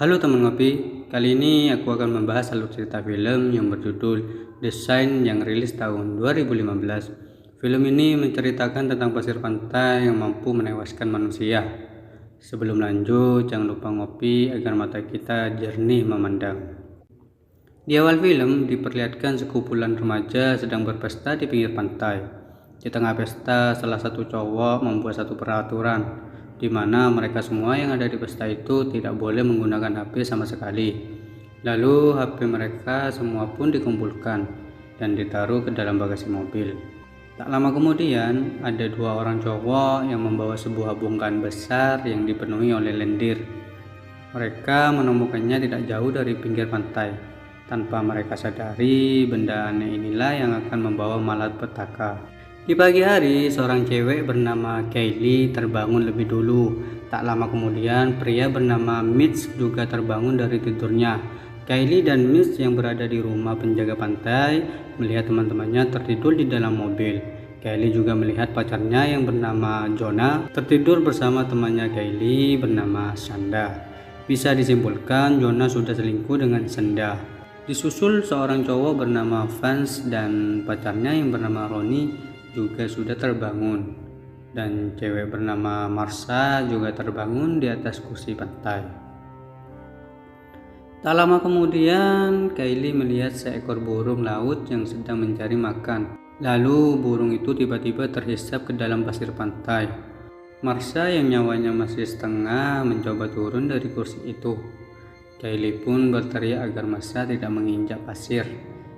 Halo teman ngopi, kali ini aku akan membahas alur cerita film yang berjudul The Sign yang rilis tahun 2015. Film ini menceritakan tentang pasir pantai yang mampu menewaskan manusia. Sebelum lanjut, jangan lupa ngopi agar mata kita jernih memandang. Di awal film diperlihatkan sekumpulan remaja sedang berpesta di pinggir pantai. Di tengah pesta, salah satu cowok membuat satu peraturan, di mana mereka semua yang ada di pesta itu tidak boleh menggunakan HP sama sekali. Lalu HP mereka semua pun dikumpulkan dan ditaruh ke dalam bagasi mobil. Tak lama kemudian, ada dua orang cowok yang membawa sebuah bongkahan besar yang dipenuhi oleh lendir. Mereka menemukannya tidak jauh dari pinggir pantai. Tanpa mereka sadari, benda aneh inilah yang akan membawa malapetaka. Di pagi hari, seorang cewek bernama Kylie terbangun lebih dulu. Tak lama kemudian, pria bernama Mitch juga terbangun dari tidurnya. Kylie dan Mitch yang berada di rumah penjaga pantai melihat teman-temannya tertidur di dalam mobil. Kylie juga melihat pacarnya yang bernama Jonah tertidur bersama temannya Kylie bernama Shanda. Bisa disimpulkan, Jonah sudah selingkuh dengan Shanda. Disusul seorang cowok bernama Vance dan pacarnya yang bernama Ronnie juga sudah terbangun, dan cewek bernama Marsha juga terbangun di atas kursi pantai. Tak lama kemudian, Kylie melihat seekor burung laut yang sedang mencari makan. Lalu burung itu tiba-tiba terhisap ke dalam pasir pantai. Marsha yang nyawanya masih setengah mencoba turun dari kursi itu. Kylie pun berteriak agar Marsha tidak menginjak pasir.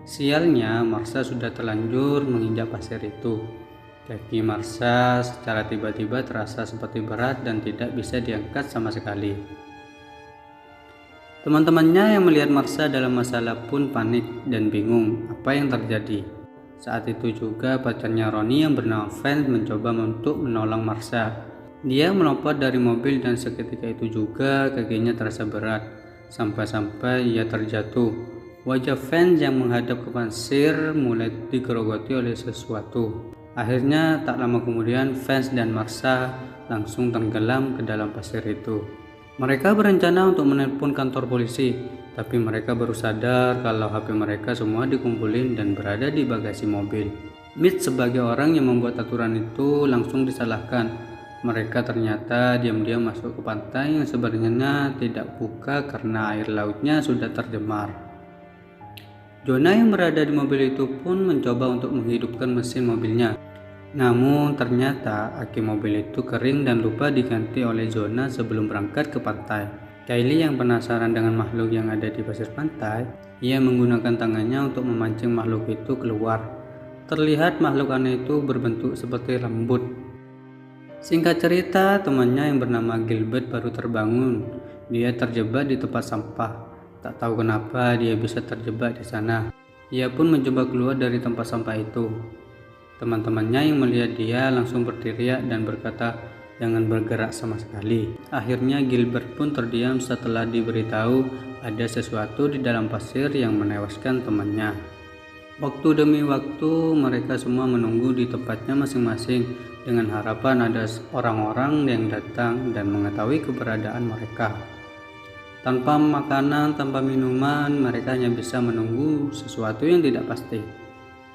Sialnya, Marsha sudah terlanjur menginjak pasir itu. Kaki Marsha secara tiba-tiba terasa seperti berat dan tidak bisa diangkat sama sekali. Teman-temannya yang melihat Marsha dalam masalah pun panik dan bingung apa yang terjadi. Saat itu juga pacarnya Ronnie yang bernama Vance mencoba untuk menolong Marsha. Dia melompat dari mobil dan seketika itu juga kakinya terasa berat, sampai-sampai ia terjatuh. Wajah Vance yang menghadap ke pasir mulai digerogoti oleh sesuatu. Akhirnya tak lama kemudian Vance dan Marsha langsung tenggelam ke dalam pasir itu. Mereka berencana untuk menelpon kantor polisi, tapi mereka baru sadar kalau HP mereka semua dikumpulin dan berada di bagasi mobil. Mitch sebagai orang yang membuat aturan itu langsung disalahkan. Mereka ternyata diam-diam masuk ke pantai yang sebenarnya tidak buka karena air lautnya sudah tercemar. Jonah yang berada di mobil itu pun mencoba untuk menghidupkan mesin mobilnya. Namun ternyata aki mobil itu kering dan lupa diganti oleh Jonah sebelum berangkat ke pantai. Kylie yang penasaran dengan makhluk yang ada di pasir pantai, ia menggunakan tangannya untuk memancing makhluk itu keluar. Terlihat makhluk aneh itu berbentuk seperti rambut. Singkat cerita, temannya yang bernama Gilbert baru terbangun. Dia terjebak di tempat sampah. Tak tahu kenapa dia bisa terjebak di sana. Ia pun mencoba keluar dari tempat sampah itu. Teman-temannya yang melihat dia langsung berteriak dan berkata, "Jangan bergerak sama sekali." Akhirnya Gilbert pun terdiam setelah diberitahu ada sesuatu di dalam pasir yang menewaskan temannya. Waktu demi waktu mereka semua menunggu di tempatnya masing-masing dengan harapan ada orang-orang yang datang dan mengetahui keberadaan mereka. Tanpa makanan, tanpa minuman, mereka hanya bisa menunggu sesuatu yang tidak pasti.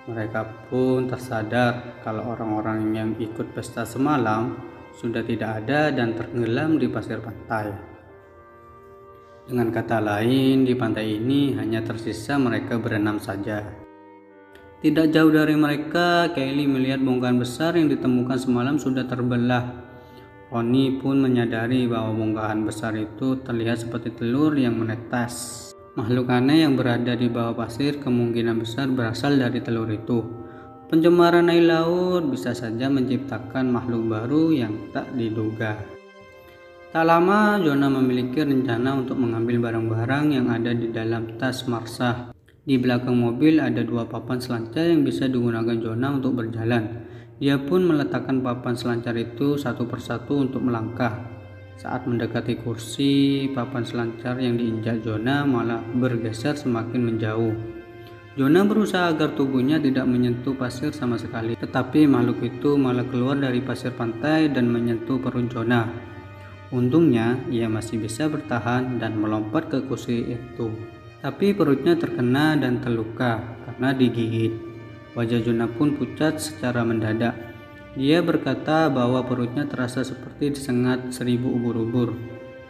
Mereka pun tersadar kalau orang-orang yang ikut pesta semalam sudah tidak ada dan tenggelam di pasir pantai. Dengan kata lain, di pantai ini hanya tersisa mereka berenam saja. Tidak jauh dari mereka, Kylie melihat bongkahan besar yang ditemukan semalam sudah terbelah. Ronnie pun menyadari bahwa bongkahan besar itu terlihat seperti telur yang menetas. Makhluk aneh yang berada di bawah pasir kemungkinan besar berasal dari telur itu. Pencemaran air laut bisa saja menciptakan makhluk baru yang tak diduga. Tak lama, Jonah memiliki rencana untuk mengambil barang-barang yang ada di dalam tas Marsha. Di belakang mobil ada dua papan selancar yang bisa digunakan Jonah untuk berjalan. Dia pun meletakkan papan selancar itu satu persatu untuk melangkah. Saat mendekati kursi, papan selancar yang diinjak Jonah malah bergeser semakin menjauh. Jonah berusaha agar tubuhnya tidak menyentuh pasir sama sekali, tetapi makhluk itu malah keluar dari pasir pantai dan menyentuh perut Jonah. Untungnya ia masih bisa bertahan dan melompat ke kursi itu. Tapi perutnya terkena dan terluka karena digigit. Wajah Jonah pun pucat secara mendadak. Dia berkata bahwa perutnya terasa seperti disengat 1000 ubur-ubur.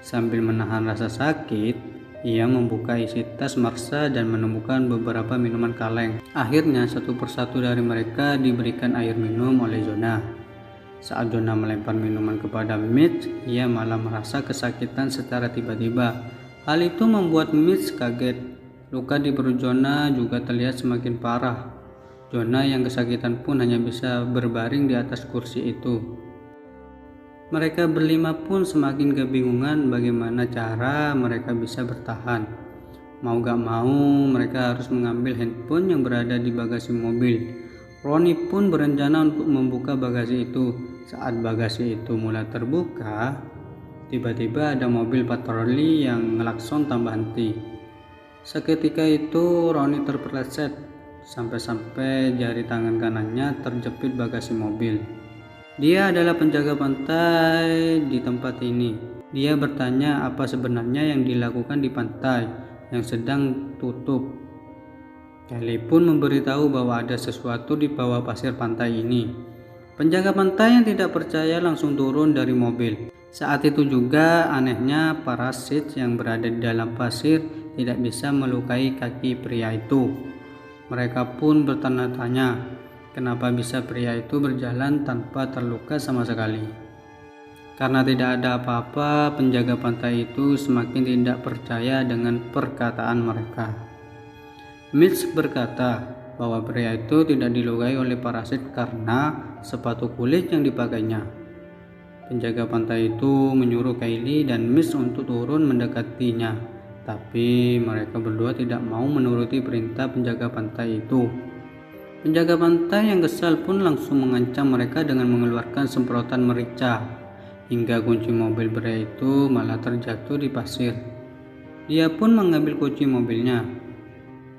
Sambil menahan rasa sakit, ia membuka isi tas Marsha dan menemukan beberapa minuman kaleng. Akhirnya satu persatu dari mereka diberikan air minum oleh Jonah. Saat Jonah melempar minuman kepada Mitch, ia malah merasa kesakitan secara tiba-tiba. Hal itu membuat Mitch kaget. Luka di perut Jonah juga terlihat semakin parah. Jonah yang kesakitan pun hanya bisa berbaring di atas kursi itu. Mereka berlima pun semakin kebingungan bagaimana cara mereka bisa bertahan. Mau gak mau, mereka harus mengambil handphone yang berada di bagasi mobil. Ronnie pun berencana untuk membuka bagasi itu. Saat bagasi itu mulai terbuka, tiba-tiba ada mobil patroli yang ngelakson tanpa henti. Seketika itu Ronnie terpeleset, sampai-sampai jari tangan kanannya terjepit bagasi mobil. Dia adalah penjaga pantai di tempat ini. Dia bertanya apa sebenarnya yang dilakukan di pantai yang sedang tutup. Kelly pun memberitahu bahwa ada sesuatu di bawah pasir pantai ini. Penjaga pantai yang tidak percaya langsung turun dari mobil. Saat itu juga anehnya parasit yang berada di dalam pasir tidak bisa melukai kaki pria itu. Mereka pun bertanya-tanya, kenapa bisa pria itu berjalan tanpa terluka sama sekali? Karena tidak ada apa-apa, penjaga pantai itu semakin tidak percaya dengan perkataan mereka. Mitch berkata bahwa pria itu tidak dilukai oleh parasit karena sepatu kulit yang dipakainya. Penjaga pantai itu menyuruh Kylie dan Mitch untuk turun mendekatinya, tapi mereka berdua tidak mau menuruti perintah penjaga pantai itu. Penjaga pantai yang kesal pun langsung mengancam mereka dengan mengeluarkan semprotan merica, hingga kunci mobil pria itu malah terjatuh di pasir. Dia pun mengambil kunci mobilnya.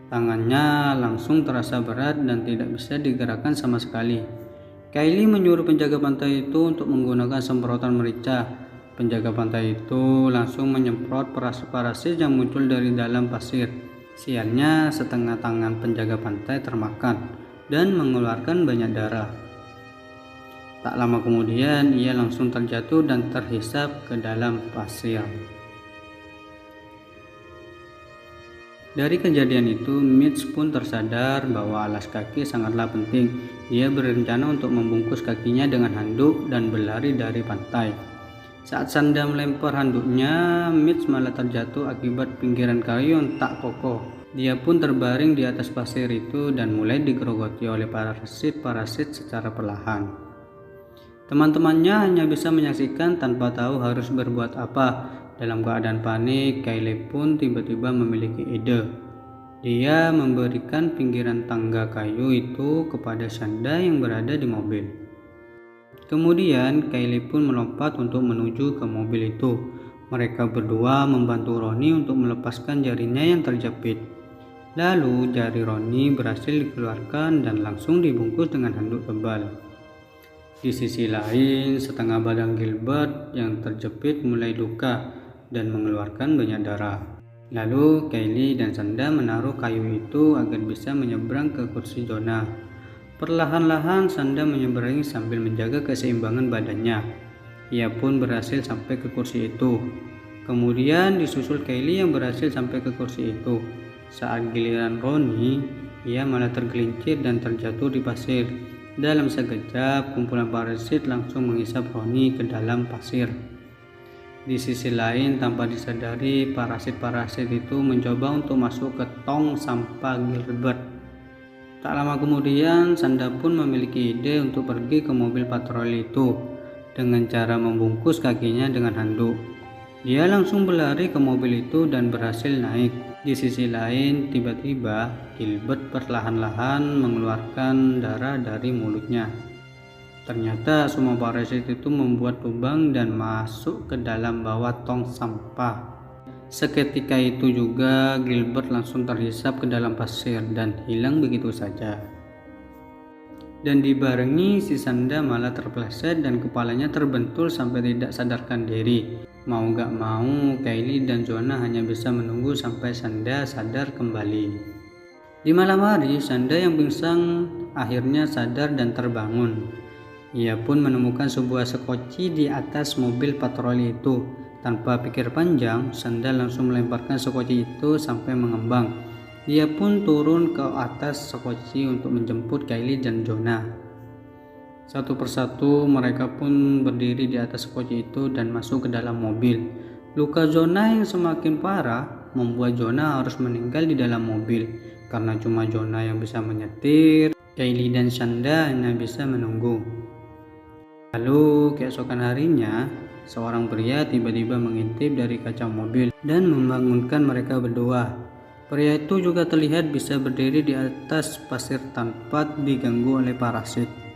Tangannya langsung terasa berat dan tidak bisa digerakkan sama sekali. Kylie menyuruh penjaga pantai itu untuk menggunakan semprotan merica. Penjaga pantai itu langsung menyemprot parasit yang muncul dari dalam pasir. Sialnya, setengah tangan penjaga pantai termakan dan mengeluarkan banyak darah. Tak lama kemudian ia langsung terjatuh dan terhisap ke dalam pasir. Dari kejadian itu, Mitch pun tersadar bahwa alas kaki sangatlah penting. Dia berencana untuk membungkus kakinya dengan handuk dan berlari dari pantai. Saat Sanda melempar handuknya, Mitch malah terjatuh akibat pinggiran kayu yang tak kokoh. Dia pun terbaring di atas pasir itu dan mulai digerogoti oleh parasit secara perlahan. Teman-temannya hanya bisa menyaksikan tanpa tahu harus berbuat apa. Dalam keadaan panik, Kylie pun tiba-tiba memiliki ide. Dia memberikan pinggiran tangga kayu itu kepada Sanda yang berada di mobil. Kemudian Kylie pun melompat untuk menuju ke mobil itu. Mereka berdua membantu Ronnie untuk melepaskan jarinya yang terjepit. Lalu jari Ronnie berhasil dikeluarkan dan langsung dibungkus dengan handuk tebal. Di sisi lain, setengah badan Gilbert yang terjepit mulai luka dan mengeluarkan banyak darah. Lalu Kylie dan Sanda menaruh kayu itu agar bisa menyeberang ke kursi Jonah. Perlahan-lahan Sanda menyeberangi sambil menjaga keseimbangan badannya. Ia pun berhasil sampai ke kursi itu. Kemudian disusul Kylie yang berhasil sampai ke kursi itu. Saat giliran Ronnie, ia malah tergelincir dan terjatuh di pasir. Dalam sekejap, kumpulan parasit langsung menghisap Ronnie ke dalam pasir. Di sisi lain, tanpa disadari, parasit-parasit itu mencoba untuk masuk ke tong sampah Gilbert. Tak lama kemudian, Sanda pun memiliki ide untuk pergi ke mobil patroli itu dengan cara membungkus kakinya dengan handuk. Dia langsung berlari ke mobil itu dan berhasil naik. Di sisi lain, tiba-tiba Gilbert perlahan-lahan mengeluarkan darah dari mulutnya. Ternyata semua parasit itu membuat lubang dan masuk ke dalam bawah tong sampah. Seketika itu juga Gilbert langsung terhisap ke dalam pasir dan hilang begitu saja. Dan dibarengi si Sanda malah terpeleset dan kepalanya terbentur sampai tidak sadarkan diri. Mau gak mau, Kylie dan Jonah hanya bisa menunggu sampai Shanda sadar kembali. Di malam hari, Shanda yang pingsan akhirnya sadar dan terbangun. Ia pun menemukan sebuah sekoci di atas mobil patroli itu. Tanpa pikir panjang, Shanda langsung melemparkan sekoci itu sampai mengembang. Dia pun turun ke atas sekoci untuk menjemput Kylie dan Jonah. Satu persatu mereka pun berdiri di atas sekoci itu dan masuk ke dalam mobil. Luka Jonah yang semakin parah membuat Jonah harus meninggal di dalam mobil. Karena cuma Jonah yang bisa menyetir, Kylie dan Shanda hanya bisa menunggu. Lalu keesokan harinya, seorang pria tiba-tiba mengintip dari kaca mobil dan membangunkan mereka berdua. Pria itu juga terlihat bisa berdiri di atas pasir tanpa diganggu oleh parasit.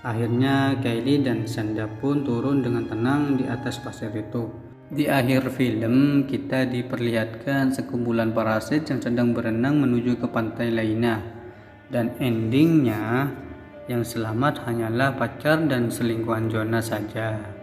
Akhirnya Kylie dan Shanda pun turun dengan tenang di atas pasir itu. Di akhir film kita diperlihatkan sekumpulan parasit yang sedang berenang menuju ke pantai lainnya. Dan endingnya yang selamat hanyalah pacar dan selingkuhan Jonah saja.